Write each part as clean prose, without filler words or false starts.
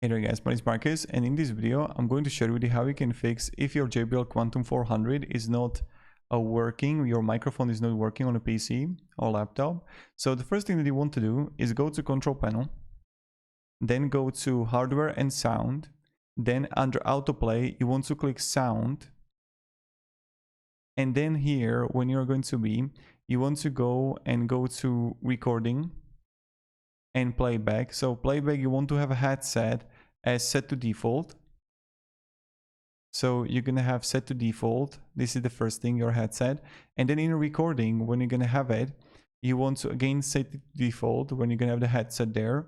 Hey there guys, my name is Marcus, and in this video I'm going to share with you how you can fix if your JBL Quantum 400 is not working, your microphone is not working on a PC or laptop. So the first thing that you want to do is go to control panel, then go to hardware and sound, then under autoplay you want to click sound, and then here when you're going to be, you want to go to recording and playback. So playback, you want to have a headset as set to default. So you're gonna have set to default. This is the first thing, your headset. And then in recording, when you're gonna have it, you want to again set to default. When you're gonna have the headset there,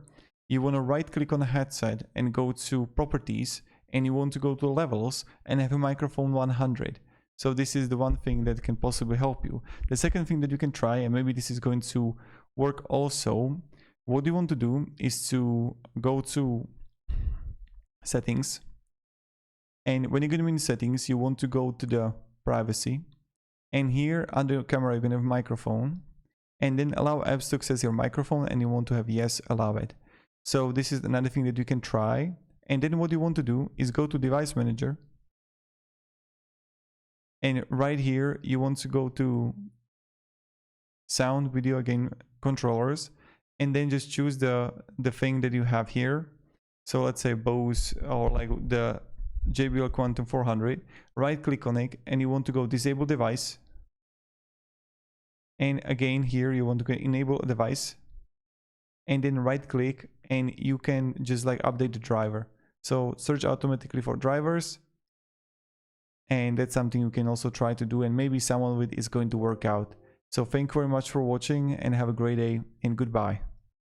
you want to right click on the headset and go to properties, and you want to go to levels and have a microphone 100. So this is the one thing that can possibly help you. The second thing that you can try, and maybe this is going to work also, what you want to do is to go to settings, and when you're going to be in settings, you want to go to the privacy, and here under camera you're going to have microphone, and then allow apps to access your microphone, and you want to have yes, allow it. So this is another thing that you can try. And then what you want to do is go to device manager, and right here you want to go to sound, video, again controllers, and then just choose the thing that you have here. So let's say Bose or like the JBL Quantum 400. Right click on it, and you want to go disable device, and again here you want to go enable a device, and then right click, and you can just like update the driver. So search automatically for drivers, and that's something you can also try to do, and maybe someone with is going to work out. So thank you very much for watching, and have a great day, and goodbye.